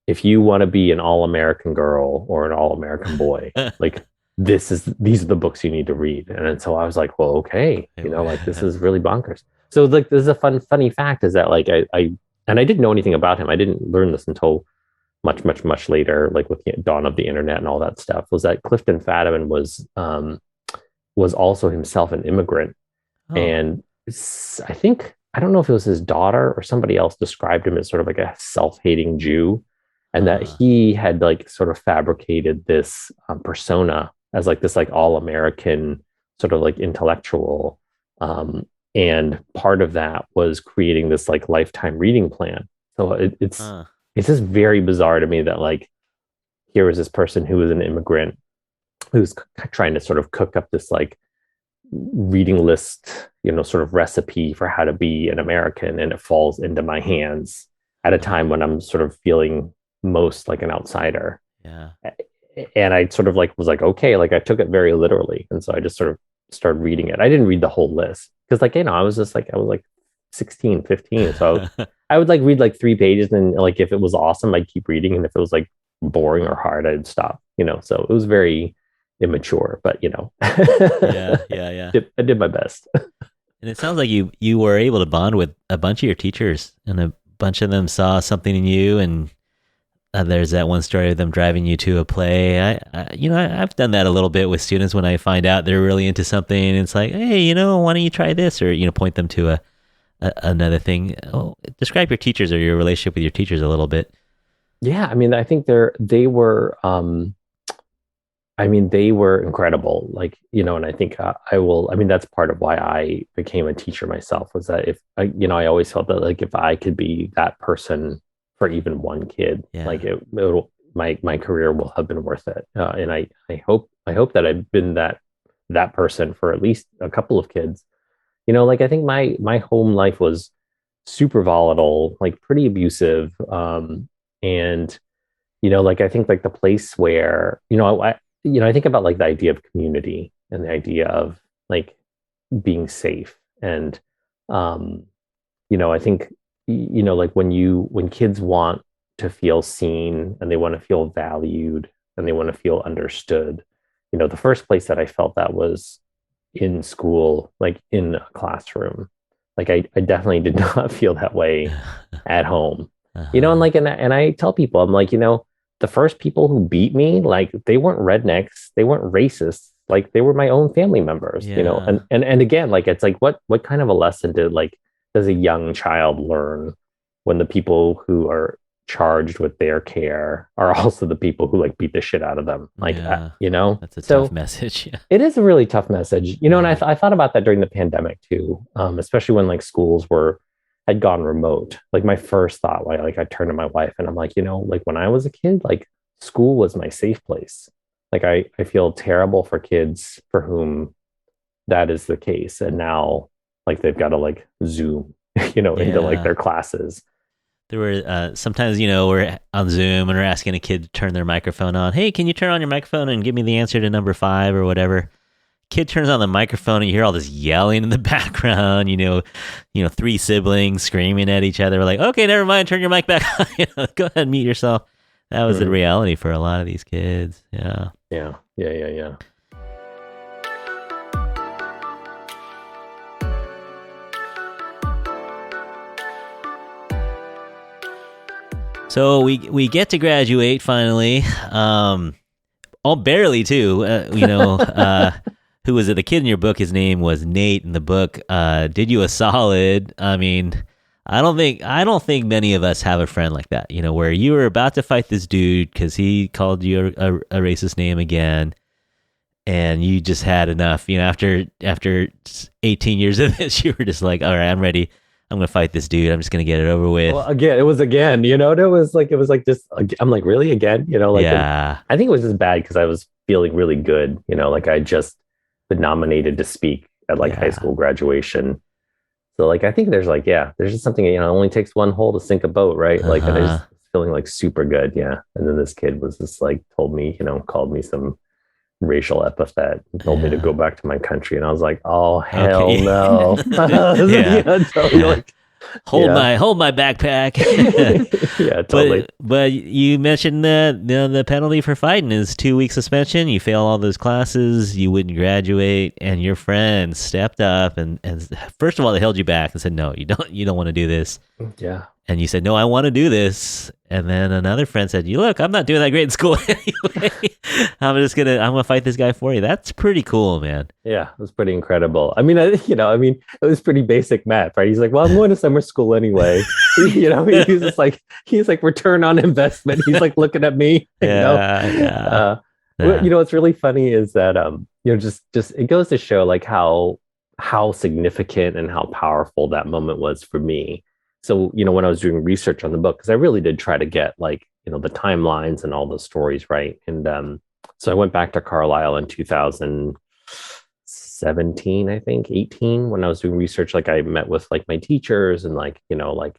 if you want to be an all-American girl or an all-American boy, like these are the books you need to read. And so I was like, well, okay, you know, like this is really bonkers. So like, this is a funny fact is that like I didn't know anything about him. I didn't learn this until much later, like with the dawn of the internet and all that stuff, was that Clifton Fadiman was also himself an immigrant. And I think, I don't know if it was his daughter or somebody else described him as sort of like a self-hating Jew, and that he had like sort of fabricated this persona as like this like all-American sort of like intellectual, and part of that was creating this like lifetime reading plan. So it's just very bizarre to me that like here was this person who was an immigrant who's trying to sort of cook up this like reading list, you know, sort of recipe for how to be an American, and it falls into my hands at a time when I'm sort of feeling most like an outsider. Yeah. And I sort of like was like, okay, like I took it very literally. And so I just sort of started reading it. I didn't read the whole list because like, you know, I was like 16, 15. So I would like read like 3 pages, and like if it was awesome, I'd keep reading. And if it was like boring or hard, I'd stop, you know. So it was very immature, but you know. Yeah. I did my best. And it sounds like you were able to bond with a bunch of your teachers, and a bunch of them saw something in you. And there's that one story of them driving you to a play. I've done that a little bit with students when I find out they're really into something. And it's like, hey, you know, why don't you try this? Or, you know, point them to another thing. Describe your teachers or your relationship with your teachers a little bit. Yeah, I mean, I think they were incredible. Like, you know, and I think that's part of why I became a teacher myself, was that if I always felt that like if I could be that person for even one kid, like my career will have been worth it. And I hope that I've been that person for at least a couple of kids. You know, like I think my home life was super volatile, like pretty abusive. And, you know, like I think like the place where, you know, I think about like the idea of community and the idea of like being safe. And, you know, I think, you know, like when kids want to feel seen and they want to feel valued and they want to feel understood, you know, the first place that I felt that was in school, like in a classroom. Like I definitely did not feel that way at home, you know, and like, and I tell people, I'm like, you know, the first people who beat me, like they weren't rednecks, they weren't racists, like they were my own family members, you know, and again, like, it's like, what kind of a lesson does does a young child learn when the people who are charged with their care are also the people who like beat the shit out of them? Like, you know, that's a tough message. Yeah. It is a really tough message, you know, and I thought about that during the pandemic too, especially when like schools had gone remote. Like my first thought, like I turned to my wife and I'm like, you know, like when I was a kid, like school was my safe place. Like I feel terrible for kids for whom that is the case. And now like they've got to like Zoom, you know, into like their classes. There were sometimes, you know, we're on Zoom and we're asking a kid to turn their microphone on. Hey, can you turn on your microphone and give me the answer to number 5 or whatever? Kid turns on the microphone and you hear all this yelling in the background, you know, 3 siblings screaming at each other. We're like, okay, never mind, turn your mic back on. You know, go ahead and mute yourself. That was the reality for a lot of these kids. Yeah. Yeah. So we get to graduate finally, all barely too. You know, who was it? The kid in your book, his name was Nate in the book. Did you a solid. I mean, I don't think many of us have a friend like that. You know, where you were about to fight this dude because he called you a racist name again, and you just had enough. You know, after 18 years of this, you were just like, all right, I'm ready. I'm going to fight this dude. I'm just going to get it over with. Well, it was again, you know, it was like just, I'm like, really again, you know, like, I think it was just bad because I was feeling really good, you know, like I just been nominated to speak at like high school graduation. So like, I think there's just something, you know, it only takes one hole to sink a boat, right? Like, and I was feeling like super good. Yeah. And then this kid was just like, told me, you know, called me some racial epithet and told me to go back to my country, and I was like, oh hell no. You know, totally like, hold my backpack. Yeah, totally. But you mentioned that the penalty for fighting is 2 week suspension. You fail all those classes, you wouldn't graduate, and your friends stepped up and first of all they held you back and said, no, you don't want to do this. Yeah. And you said, no, I want to do this. And then another friend said, look, I'm not doing that great in school anyway. I'm going to fight this guy for you. That's pretty cool, man. Yeah, it was pretty incredible. I mean, it was pretty basic math, right? He's like, well, I'm going to summer school anyway. You know, he's like return on investment. He's like looking at me. You know, what's really funny is that, you know, just it goes to show like how significant and how powerful that moment was for me. So, you know, when I was doing research on the book, because I really did try to get like, you know, the timelines and all the stories right. And so I went back to Carlisle in 2017, I think, 18, when I was doing research. Like I met with like my teachers and and I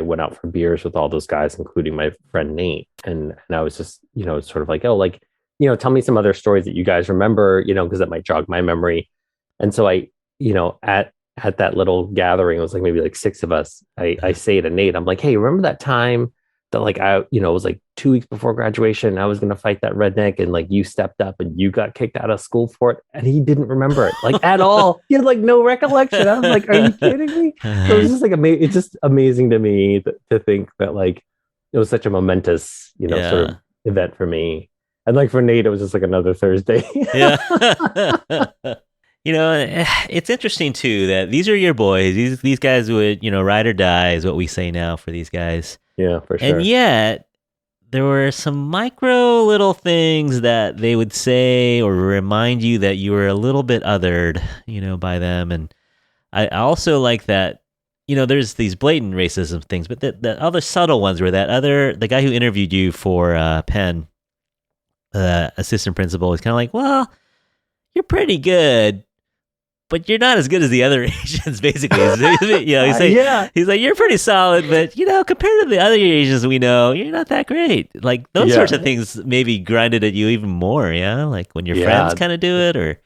went out for beers with all those guys, including my friend Nate. And I was just, you know, sort of like, oh, like, you know, tell me some other stories that you guys remember, you know, because that might jog my memory. And so I, you know, at that little gathering, it was like maybe like 6 of us. I say to Nate, I'm like, hey, remember that time that like it was like 2 weeks before graduation, I was going to fight that redneck and like you stepped up and you got kicked out of school for it. And he didn't remember it like at all. He had like no recollection. I was like, are you kidding me? So it was just like, it's just amazing to me to think that like it was such a momentous, you know, sort of event for me. And like for Nate, it was just like another Thursday. Yeah. You know, it's interesting too that these are your boys. These guys would, you know, ride or die is what we say now for these guys. Yeah, for sure. And yet there were some micro little things that they would say or remind you that you were a little bit othered, you know, by them. And I also like that, you know, there's these blatant racism things, but the other subtle ones were the guy who interviewed you for Penn, assistant principal, was kind of like, well, you're pretty good, but you're not as good as the other Asians, basically. You know, he's like, you're pretty solid, but, you know, compared to the other Asians we know, you're not that great. Like, those sorts of things maybe grinded at you even more, yeah? Like, when your friends kind of do it, or...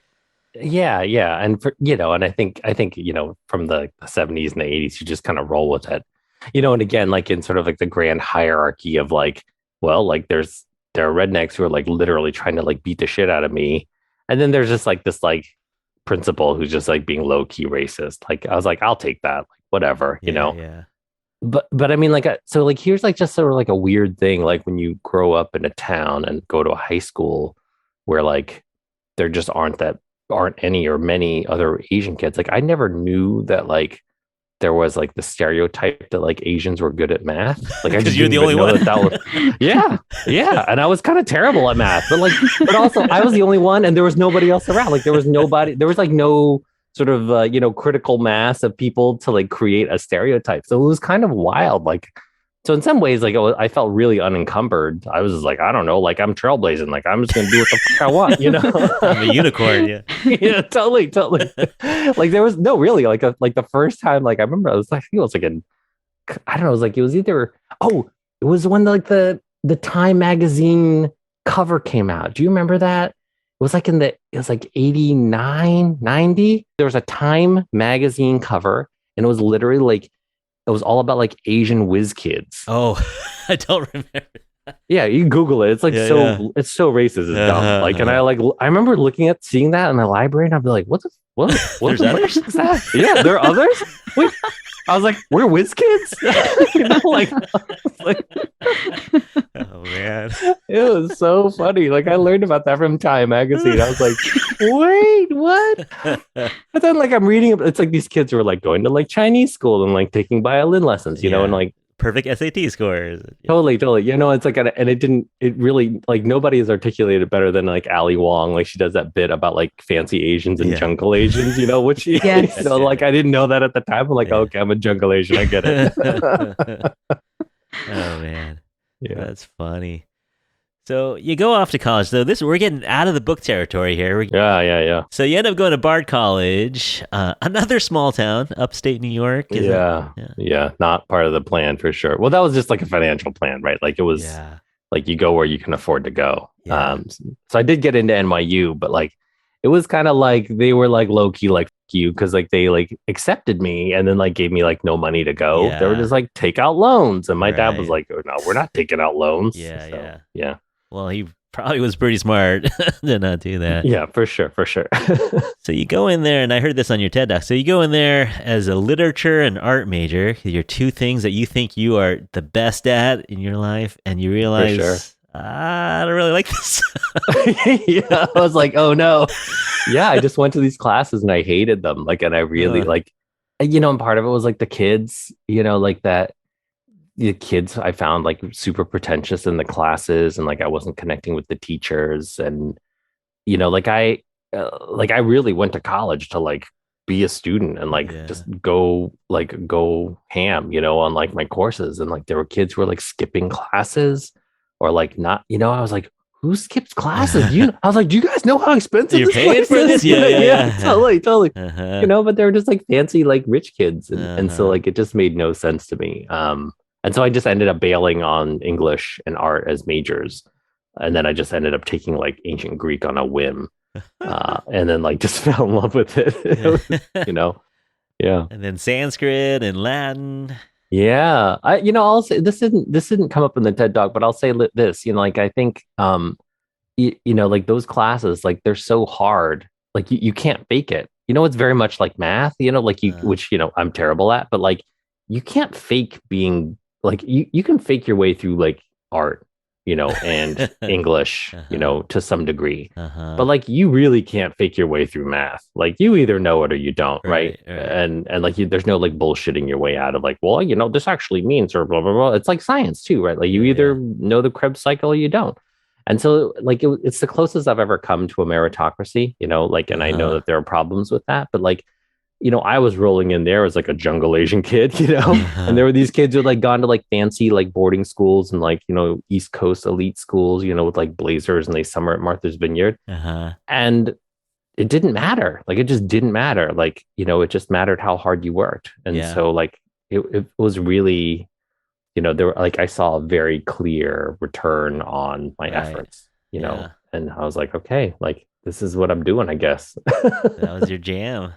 Yeah. And, and I think, you know, from the 70s and the 80s, you just kind of roll with it. You know, and again, like, in sort of like the grand hierarchy of, like, well, like, there are rednecks who are, like, literally trying to, like, beat the shit out of me. And then there's just, like, this, like, principal who's just like being low key racist. Like I was like, I'll take that, like whatever, you know. Yeah. But I mean, like, so like here's like just sort of like a weird thing, like when you grow up in a town and go to a high school where like there just aren't any or many other Asian kids. Like I never knew that like there was like the stereotype that like Asians were good at math. Like I Because just you're the didn't only even know one. that was, yeah. And I was kind of terrible at math, but also I was the only one and there was nobody else around. Like there was like no sort of, critical mass of people to like create a stereotype. So it was kind of wild. Like, so in some ways, like I felt really unencumbered. I was just like, I don't know, like I'm trailblazing. Like I'm just going to do what the fuck I want, I'm a unicorn. Yeah. Yeah, totally. Like there was no really like the first time, like I remember I think it was like I don't know, it was either, it was when like the Time magazine cover came out. Do you remember that? It was like it was like 89, 90. There was a Time magazine cover and it was literally like, it was all about like Asian whiz kids. Oh, I don't remember. Yeah, you Google it. It's like it's so racist. It's dumb. Like, and I remember seeing that in the library, and I'd be like, what There's the others? is that? Yeah, there are others. Wait, I was like, we're whiz kids. Oh man, it was so funny. Like I learned about that from Time magazine. I was like, wait, what? But then like I'm reading, it's like these kids were like going to like Chinese school and like taking violin lessons, and like perfect SAT scores. Totally. It's like, and it really like nobody has articulated better than like Ali Wong. Like she does that bit about like fancy Asians and jungle Asians, which, Yes. like I didn't know that at the time. I'm like, okay, I'm a jungle Asian. I get it. Oh man. Yeah. That's funny. So you go off to college, though. We're getting out of the book territory here. Yeah. So you end up going to Bard College, another small town, upstate New York. Yeah. Not part of the plan for sure. Well, that was just like a financial plan, right? Like it was like you go where you can afford to go. Yeah. So I did get into NYU, but like it was kind of like they were like low key, like you, because like they like accepted me and then like gave me like no money to go. They were just like take out loans, and my dad was like, oh, no, we're not taking out loans. Yeah. Well, he probably was pretty smart to not do that. Yeah, for sure. So you go in there, and I heard this on your TED Talk. So you go in there as a literature and art major. Your two things that you think you are the best at in your life, and you realize, I don't really like this. Yeah, I was like, oh no. Yeah, I just went to these classes and I hated them. Like, and I really and part of it was like the kids, like that. The kids I found like super pretentious in the classes, and like I wasn't connecting with the teachers, and I really went to college to like be a student and like just go ham, on like my courses, and like there were kids who were like skipping classes or like not, I was like, who skips classes? I was like, do you guys know how expensive you're this paying place for is? this? Yeah. Totally. But they were just like fancy like rich kids, and so like it just made no sense to me. And so I just ended up bailing on English and art as majors. And then I just ended up taking like ancient Greek on a whim. And then like just fell in love with it. Yeah. And then Sanskrit and Latin. Yeah. I'll say this didn't come up in the TED Talk, but I'll say this, like I think like those classes, like they're so hard. Like you can't fake it. It's very much like math, which I'm terrible at, but like you can't fake being like you can fake your way through like art, and English, to some degree. But like you really can't fake your way through math. Like you either know it or you don't, right? And like there's no like bullshitting your way out of like, well, this actually means or blah blah blah. It's like science too, right? Like you either know the Krebs cycle or you don't. And so like it's the closest I've ever come to a meritocracy, like, and I know that there are problems with that, but like, I was rolling in there as like a jungle Asian kid, and there were these kids who had like gone to like fancy like boarding schools and like, East Coast elite schools, with like blazers, and they summer at Martha's Vineyard. And it didn't matter. Like, it just didn't matter. Like, it just mattered how hard you worked. And so like, it was really, there were like, I saw a very clear return on my efforts, and I was like, okay, like, this is what I'm doing, I guess. That was your jam.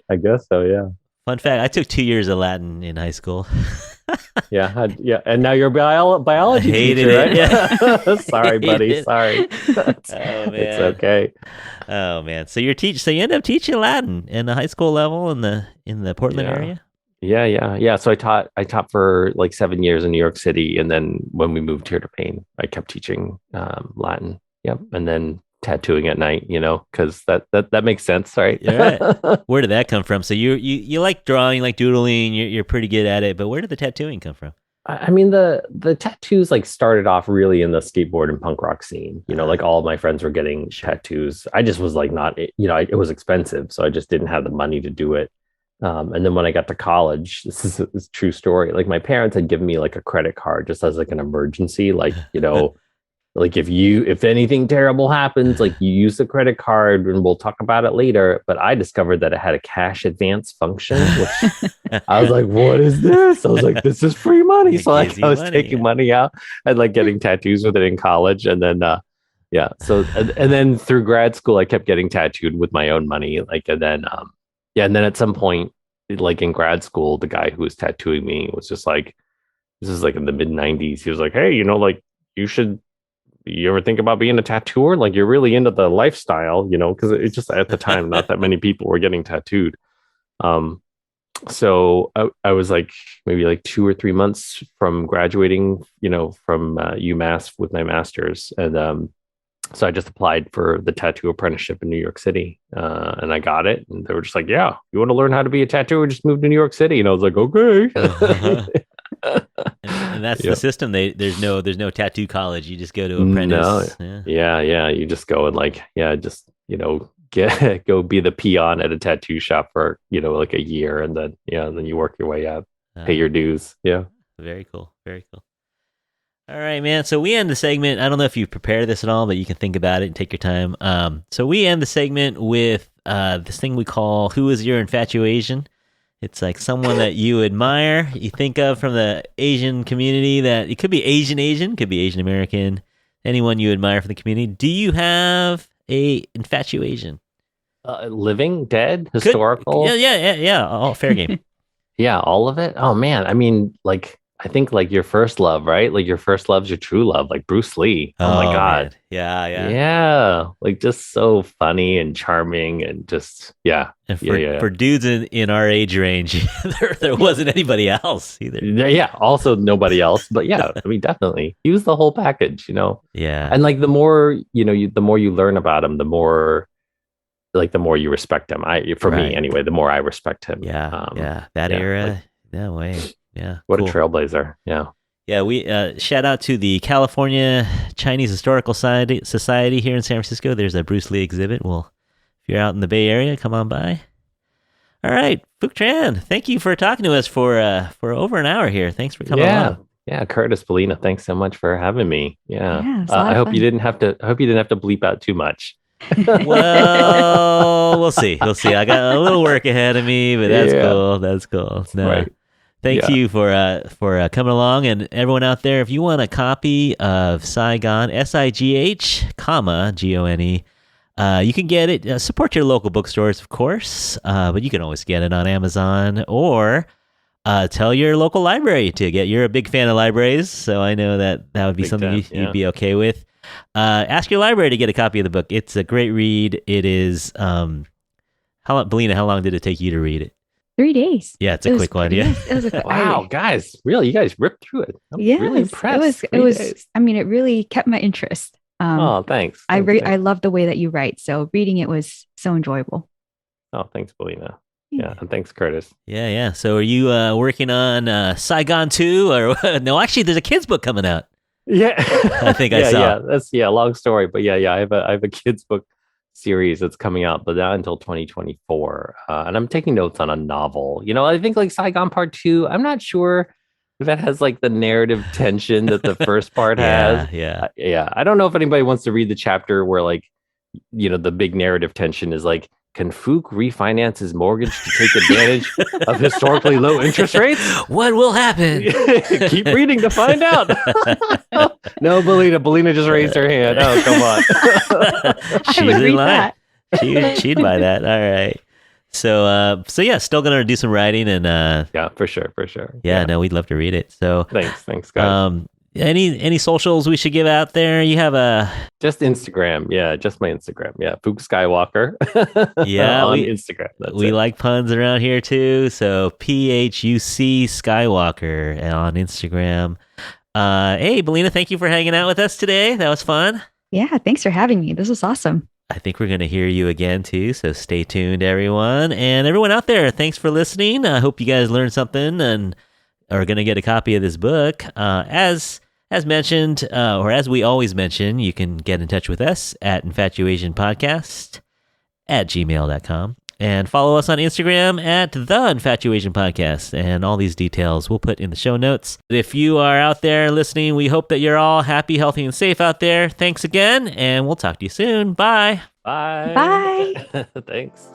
I guess so, yeah. Fun fact, I took 2 years of Latin in high school. Yeah. And now you're a biology teacher, right? Yeah. Sorry, buddy. Sorry. Oh, man. It's okay. Oh man. So you end up teaching Latin in the high school level in the Portland area? Yeah. So I taught for like 7 years in New York City, and then when we moved here to Maine, I kept teaching Latin. Yep. And then tattooing at night, because that makes sense, right? Right. Where did that come from? So you like drawing, like doodling, you're pretty good at it, but where did the tattooing come from? I mean, the tattoos like started off really in the skateboard and punk rock scene. Like all of my friends were getting tattoos. I just was like not, it was expensive, so I just didn't have the money to do it. And then when I got to college, this is a true story. Like my parents had given me like a credit card just as like an emergency, like like if anything terrible happens, like you use the credit card and we'll talk about it later. But I discovered that it had a cash advance function, which I was like, what is this? I was like, this is free money. So like I was taking money out and like getting tattoos with it in college. And then So and then through grad school, I kept getting tattooed with my own money. And then at some point, like in grad school, the guy who was tattooing me was just like, this is like in the mid 90s. He was like, hey, like you ever think about being a tattooer? Like you're really into the lifestyle, because it's just at the time, not that many people were getting tattooed. So I was like maybe like 2 or 3 months from graduating, from UMass with my master's. And so I just applied for the tattoo apprenticeship in New York City, and I got it. And they were just like, yeah, you want to learn how to be a tattooer? Just move to New York City. And I was like, okay. And that's the system. There's no tattoo college. You just go to apprentice. No. Yeah. You just go and go be the peon at a tattoo shop for like a year, and then you work your way up, pay your dues. Yeah. Very cool. Very cool. All right, man. So we end the segment. I don't know if you prepared this at all, but you can think about it and take your time. So we end the segment with this thing we call "Who is your Infatuasian?" It's like someone that you admire, you think of from the Asian community. That it could be Asian, could be Asian American, anyone you admire from the community. Do you have a Infatuasian? Living, dead, historical? Yeah. All fair game. Yeah, all of it. Oh man, I mean, I think your first love, right? Like your first love's your true love, like Bruce Lee. Oh my God. Man. Yeah. Like just so funny and charming and just, yeah. And for dudes in our age range, there wasn't anybody else either. Yeah. Also nobody else, but yeah, I mean, definitely. He was the whole package, Yeah. And like the more, the more you learn about him, the more you respect him. Me anyway, the more I respect him. Yeah. That era. No way. Yeah. What cool. A trailblazer. Yeah. Yeah. We shout out to the California Chinese Historical Society here in San Francisco. There's a Bruce Lee exhibit. Well, if you're out in the Bay Area, come on by. All right. Phuc Tran, thank you for talking to us for over an hour here. Thanks for coming on. Yeah. Curtis, Bellina, thanks so much for having me. Yeah. I hope you didn't have to bleep out too much. Well, we'll see. I got a little work ahead of me, but that's cool. That's cool. No. Right. Thank you for coming along, and everyone out there. If you want a copy of Saigon, SIGH, GONE, you can get it. Support your local bookstores, of course, but you can always get it on Amazon or tell your local library to get. You're a big fan of libraries, so I know that would be something you'd be okay with. Ask your library to get a copy of the book. It's a great read. It is. Bellina, how long did it take you to read it? 3 days. Yeah, it's a quick one. Yeah. Wow, guys, really, you guys ripped through it. I'm really impressed. It was. I mean, it really kept my interest. Thanks. I love the way that you write. So reading it was so enjoyable. Oh, thanks, Bellina. Yeah, and thanks, Curtis. Yeah. So are you working on Saigon 2? Or no, actually, there's a kid's book coming out. Yeah. I think I saw. Yeah, that's a long story. But yeah, I have a kid's book series that's coming out, but not until 2024. And I'm taking notes on a novel. I think like Saigon Part 2, I'm not sure if that has like the narrative tension that the first part has. Yeah. I don't know if anybody wants to read the chapter where like, the big narrative tension is like, can Phuc refinance his mortgage to take advantage of historically low interest rates? What will happen? Keep reading to find out. No, Bellina just raised her hand. Oh, come on. She's in line. She'd buy that. All right. So yeah, still gonna do some writing and yeah, for sure. Yeah, no, we'd love to read it. So thanks, guys. Any socials we should give out there? You have just Instagram. Yeah, just my Instagram. Yeah, Phuc Skywalker. Yeah, on Instagram. We like puns around here too. So PHUC Skywalker on Instagram. Hey, Bellina, thank you for hanging out with us today. That was fun. Yeah, thanks for having me. This was awesome. I think we're going to hear you again too, so stay tuned, everyone. And everyone out there, thanks for listening. I hope you guys learned something and are going to get a copy of this book. As mentioned, or as we always mention, you can get in touch with us at infatuasianpodcast@gmail.com. And follow us on Instagram at The Infatuasian Podcast. And all these details we'll put in the show notes. If you are out there listening, we hope that you're all happy, healthy, and safe out there. Thanks again, and we'll talk to you soon. Bye. Bye. Bye. Thanks.